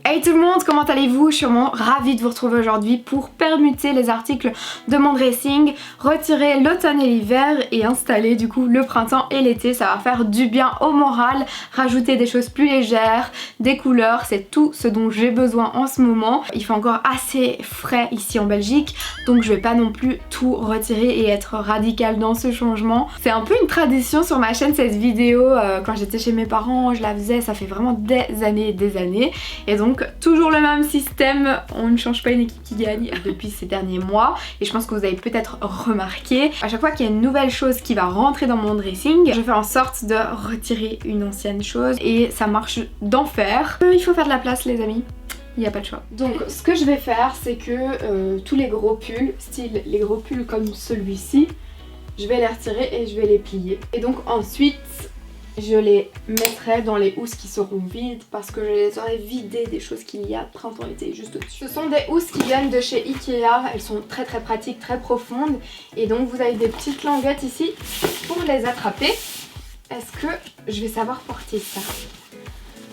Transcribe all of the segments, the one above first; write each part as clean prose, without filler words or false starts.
Hey tout le monde, comment allez-vous? Je suis vraiment ravie de vous retrouver aujourd'hui pour permuter les articles de mon dressing, retirer l'automne et l'hiver et installer du coup le printemps et l'été. Ça va faire du bien au moral, rajouter des choses plus légères, des couleurs, c'est tout ce dont j'ai besoin en ce moment. Il fait encore assez frais ici en Belgique, donc je vais pas non plus tout retirer et être radicale dans ce changement. C'est un peu une tradition sur ma chaîne cette vidéo, quand j'étais chez mes parents je la faisais, ça fait vraiment des années et des années. Et donc toujours le même système, on ne change pas une équipe qui gagne depuis ces derniers mois. Et je pense que vous avez peut-être remarqué, à chaque fois qu'il y a une nouvelle chose qui va rentrer dans mon dressing, je fais en sorte de retirer une ancienne chose et ça marche d'enfer. Il faut faire de la place les amis. Il n'y a pas de choix. Donc ce que je vais faire c'est que tous les gros pulls, style les gros pulls comme celui-ci, je vais les retirer et je vais les plier. Et donc ensuite je les mettrai dans les housses qui seront vides parce que je les aurai vidées des choses qu'il y a printemps-été juste au-dessus. Ce sont des housses qui viennent de chez Ikea, elles sont très pratiques, très profondes. Et donc vous avez des petites languettes ici pour les attraper. Est-ce que je vais savoir porter ça?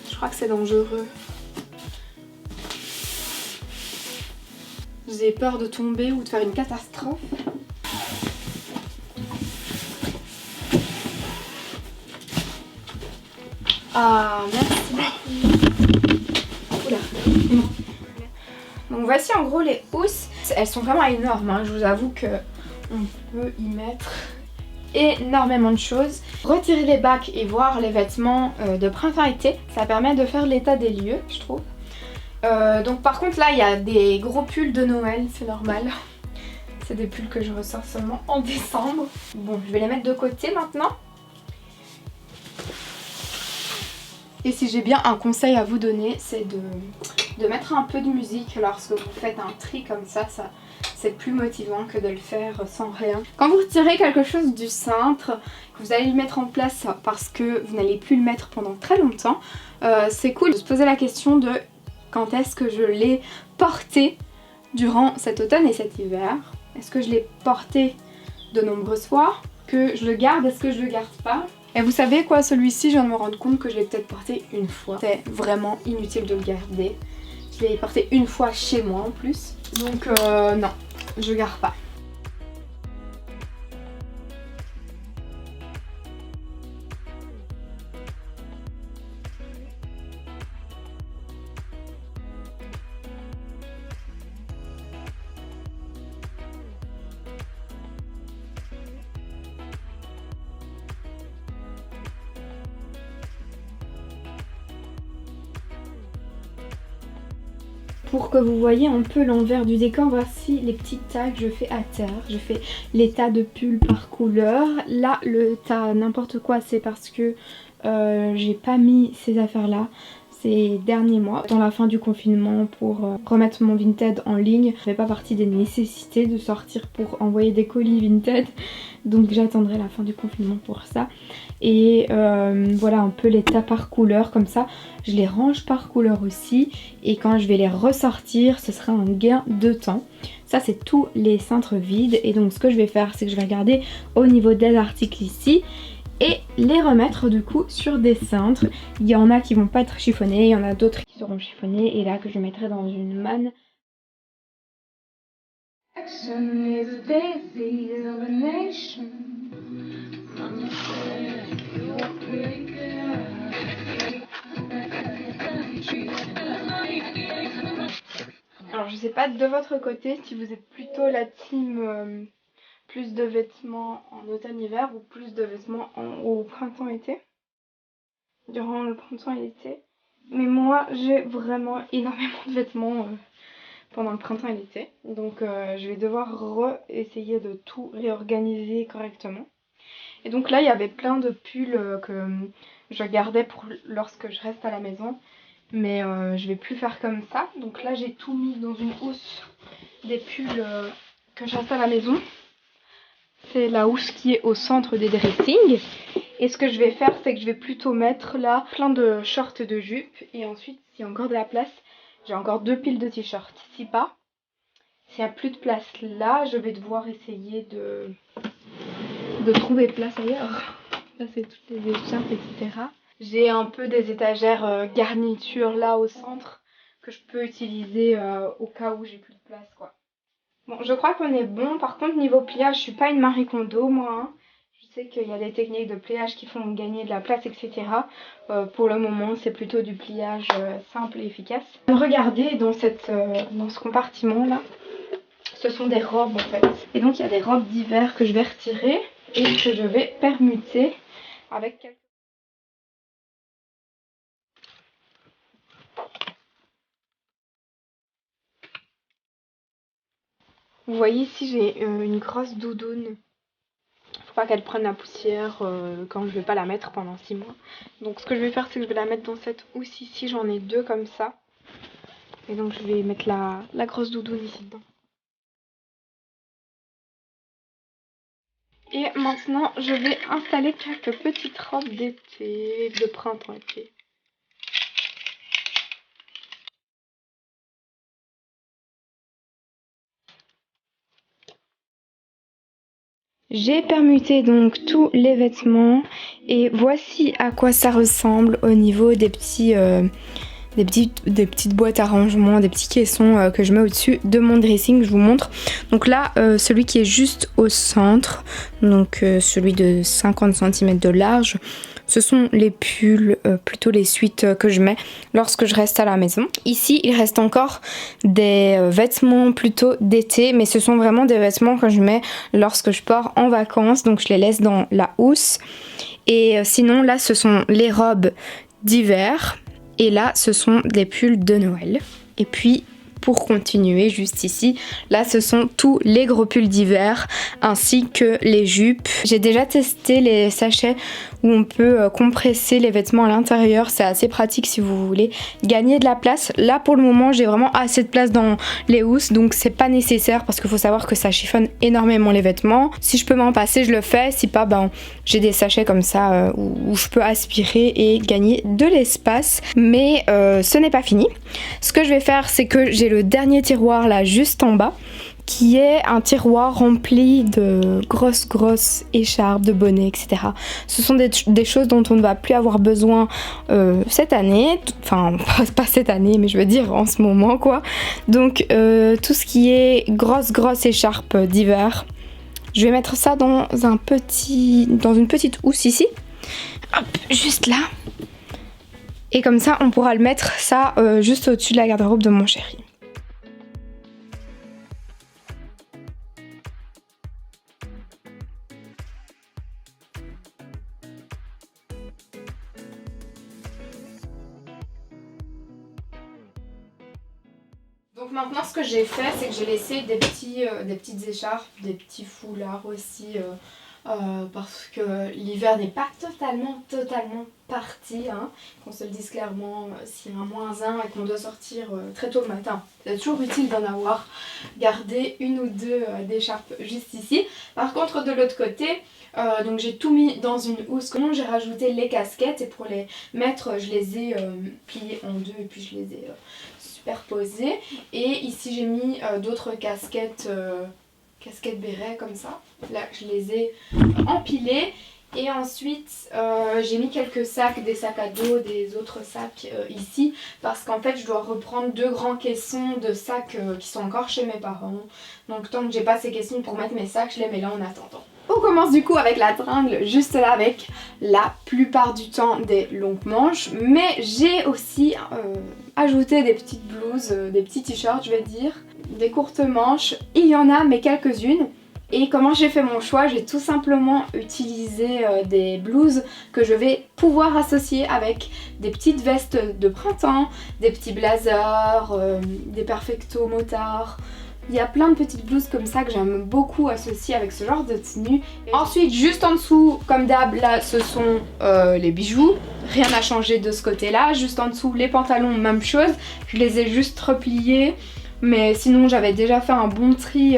Je crois que c'est dangereux. J'ai peur de tomber ou de faire une catastrophe. Ah, merci beaucoup. Oula. Donc voici en gros les housses. Elles sont vraiment énormes, hein. Je vous avoue que on peut y mettre énormément de choses. Retirer les bacs et voir les vêtements de printemps-été, ça permet de faire l'état des lieux, je trouve. Donc par contre là, il y a des gros pulls de Noël, c'est normal. C'est des pulls que je ressors seulement en décembre. Bon, je vais les mettre de côté maintenant. Et si j'ai bien un conseil à vous donner, c'est de mettre un peu de musique lorsque vous faites un tri comme ça, c'est plus motivant que de le faire sans rien. Quand vous retirez quelque chose du cintre, que vous allez le mettre en place parce que vous n'allez plus le mettre pendant très longtemps, c'est cool de se poser la question de quand est-ce que je l'ai porté durant cet automne et cet hiver. Est-ce que je l'ai porté de nombreuses fois? Que je le garde, est-ce que je le garde pas? Et vous savez quoi, celui-ci, je viens de me rendre compte que je l'ai peut-être porté une fois. C'est vraiment inutile de le garder. Je l'ai porté une fois chez moi en plus. Donc non, je garde pas. Pour que vous voyez un peu l'envers du décor, voici les petites tags que je fais à terre. Je fais les tas de pulls par couleur. Là, le tas n'importe quoi, c'est parce que j'ai pas mis ces affaires-là ces derniers mois. Dans la fin du confinement, pour remettre mon Vinted en ligne, ça fait pas partie des nécessités de sortir pour envoyer des colis Vinted. Donc j'attendrai la fin du confinement pour ça. Et voilà un peu les tas par couleur comme ça. Je les range par couleur aussi. Et quand je vais les ressortir, ce sera un gain de temps. Ça c'est tous les cintres vides. Et donc ce que je vais faire, c'est que je vais regarder au niveau des articles ici et les remettre du coup sur des cintres. Il y en a qui vont pas être chiffonnés, il y en a d'autres qui seront chiffonnés et là que je mettrai dans une manne. Alors je sais pas de votre côté si vous êtes plutôt la team plus de vêtements en automne-hiver ou plus de vêtements au printemps-été, durant le printemps et l'été. Mais moi j'ai vraiment énormément de vêtements pendant le printemps et l'été. Donc je vais devoir essayer de tout réorganiser correctement. Et donc là il y avait plein de pulls que je gardais pour lorsque je reste à la maison. Mais je vais plus faire comme ça. Donc là j'ai tout mis dans une housse des pulls que je reste à la maison. C'est la housse qui est au centre des dressings. Et ce que je vais faire, c'est que je vais plutôt mettre là plein de shorts et de jupes. Et ensuite, s'il y a encore de la place, j'ai encore 2 piles de t-shirts. Ici pas. S'il n'y a plus de place là, je vais devoir essayer de trouver place ailleurs. Là, c'est toutes les écharpes, etc. J'ai un peu des étagères garnitures là au centre que je peux utiliser au cas où j'ai plus de place quoi. Bon, je crois qu'on est bon. Par contre, niveau pliage, je suis pas une Marie Kondo, moi. Hein. Je sais qu'il y a des techniques de pliage qui font gagner de la place, etc. Pour le moment, c'est plutôt du pliage simple et efficace. Regardez dans ce compartiment-là, ce sont des robes en fait. Et donc, il y a des robes d'hiver que je vais retirer et que je vais permuter avec quelques... Vous voyez ici, j'ai une grosse doudoune. Faut pas qu'elle prenne la poussière quand je vais pas la mettre pendant 6 mois. Donc ce que je vais faire, c'est que je vais la mettre dans cette housse ici. J'en ai 2 comme ça. Et donc je vais mettre la grosse doudoune ici dedans. Et maintenant, je vais installer quelques petites robes d'été, de printemps-été. J'ai permuté donc tous les vêtements et voici à quoi ça ressemble au niveau des petites boîtes à rangement, des petits caissons que je mets au-dessus de mon dressing. Je vous montre. Donc là, celui qui est juste au centre, donc celui de 50 cm de large, ce sont les pulls, plutôt les suites que je mets lorsque je reste à la maison. Ici, il reste encore des vêtements plutôt d'été, mais ce sont vraiment des vêtements que je mets lorsque je pars en vacances, donc je les laisse dans la housse. Et sinon, là, ce sont les robes d'hiver. Et là, ce sont des pulls de Noël. Et puis, pour continuer, juste ici, là, ce sont tous les gros pulls d'hiver, ainsi que les jupes. J'ai déjà testé les sachets où on peut compresser les vêtements à l'intérieur. C'est assez pratique si vous voulez gagner de la place. Là, pour le moment, j'ai vraiment assez de place dans les housses, donc c'est pas nécessaire parce qu'il faut savoir que ça chiffonne énormément les vêtements. Si je peux m'en passer, je le fais. Si pas, ben, j'ai des sachets comme ça où je peux aspirer et gagner de l'espace. Mais ce n'est pas fini. Ce que je vais faire, c'est que j'ai le dernier tiroir là juste en bas, qui est un tiroir rempli de grosses écharpes, de bonnets, etc. Ce sont des choses dont on ne va plus avoir besoin cette année, enfin pas cette année, mais je veux dire en ce moment quoi. Donc tout ce qui est grosse écharpe d'hiver, je vais mettre ça dans une petite housse ici, hop, juste là. Et comme ça, on pourra le mettre ça juste au-dessus de la garde-robe de mon chéri. Donc maintenant ce que j'ai fait, c'est que j'ai laissé des petites écharpes, des petits foulards aussi parce que l'hiver n'est pas totalement parti, hein, qu'on se le dise clairement, s'il y a un -1 et qu'on doit sortir très tôt le matin. C'est toujours utile d'en avoir gardé une ou deux d'écharpes juste ici. Par contre de l'autre côté, donc j'ai tout mis dans une housse. Comment j'ai rajouté les casquettes et pour les mettre, je les ai pliées en deux et puis je les ai superposées. Et ici j'ai mis d'autres casquettes béret comme ça. Là je les ai empilées. Et ensuite j'ai mis quelques sacs, des sacs à dos, des autres sacs ici. Parce qu'en fait je dois reprendre 2 grands caissons de sacs qui sont encore chez mes parents. Donc tant que j'ai pas ces caissons pour mettre mes sacs, je les mets là en attendant. On commence du coup avec la tringle, juste là avec la plupart du temps des longues manches. Mais j'ai aussi ajouté des petites blouses, des petits t-shirts je vais dire, des courtes manches. Il y en a mais quelques-unes. Et comment j'ai fait mon choix? J'ai tout simplement utilisé des blouses que je vais pouvoir associer avec des petites vestes de printemps, des petits blazers, des perfecto motards. Il y a plein de petites blouses comme ça que j'aime beaucoup associer avec ce genre de tenue. Et ensuite, juste en dessous, comme d'hab, là, ce sont les bijoux. Rien n'a changé de ce côté-là. Juste en dessous, les pantalons, même chose. Je les ai juste repliés. Mais sinon, j'avais déjà fait un bon tri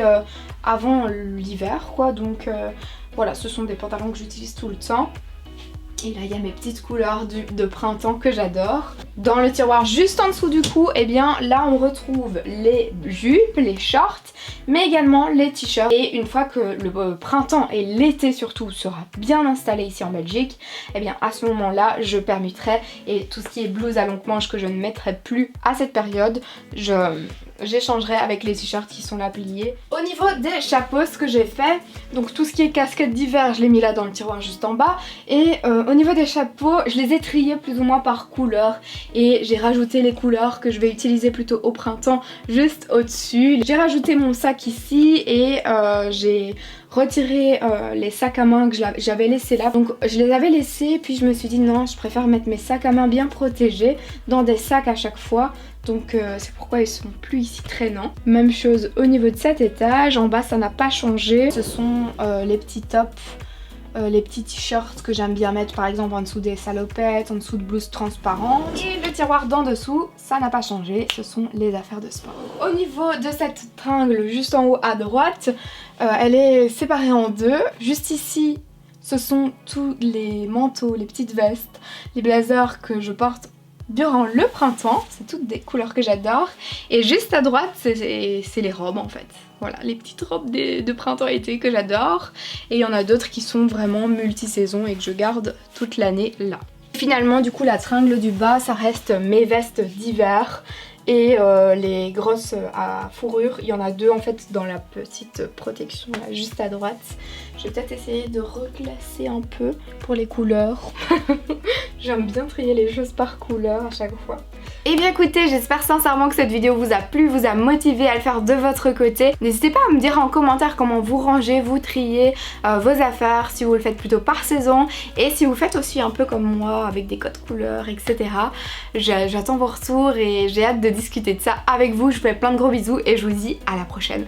avant l'hiver, quoi. Donc voilà, ce sont des pantalons que j'utilise tout le temps. Et là il y a mes petites couleurs de printemps que j'adore. Dans le tiroir juste en dessous du cou, et bien là on retrouve les jupes, les shorts, mais également les t-shirts. Et une fois que le printemps et l'été surtout sera bien installé ici en Belgique, et bien à ce moment là je permuterai, et tout ce qui est blouse à longue manche que je ne mettrai plus à cette période, j'échangerai avec les t-shirts qui sont là pliés. Au niveau des chapeaux, ce que j'ai fait, donc tout ce qui est casquette d'hiver je l'ai mis là dans le tiroir juste en bas, et au niveau des chapeaux je les ai triés plus ou moins par couleur et j'ai rajouté les couleurs que je vais utiliser plutôt au printemps juste au dessus. J'ai rajouté mon sac ici et j'ai retiré les sacs à main que j'avais laissés là. Donc je les avais laissés puis je me suis dit non, je préfère mettre mes sacs à main bien protégés dans des sacs à chaque fois. Donc c'est pourquoi ils sont plus ici traînants. Même chose au niveau de cet étage, en bas ça n'a pas changé. Ce sont les petits tops, les petits t-shirts que j'aime bien mettre par exemple en dessous des salopettes, en dessous de blouses transparentes. Et le tiroir d'en dessous, ça n'a pas changé, ce sont les affaires de sport. Au niveau de cette tringle juste en haut à droite, elle est séparée en deux. Juste ici, ce sont tous les manteaux, les petites vestes, les blazers que je porte durant le printemps, c'est toutes des couleurs que j'adore. Et juste à droite, c'est les robes en fait. Voilà, les petites robes de printemps-été que j'adore. Et il y en a d'autres qui sont vraiment multi-saisons et que je garde toute l'année là. Finalement, du coup, la tringle du bas, ça reste mes vestes d'hiver. Et les grosses à fourrure, il y en a deux en fait dans la petite protection là, juste à droite. Je vais peut-être essayer de reclasser un peu pour les couleurs. J'aime bien trier les choses par couleur à chaque fois. Et bien écoutez, j'espère sincèrement que cette vidéo vous a plu, vous a motivé à le faire de votre côté. N'hésitez pas à me dire en commentaire comment vous rangez, vous triez vos affaires, si vous le faites plutôt par saison et si vous faites aussi un peu comme moi avec des codes couleurs, etc. J'attends vos retours et j'ai hâte de discuter de ça avec vous. Je vous fais plein de gros bisous et je vous dis à la prochaine.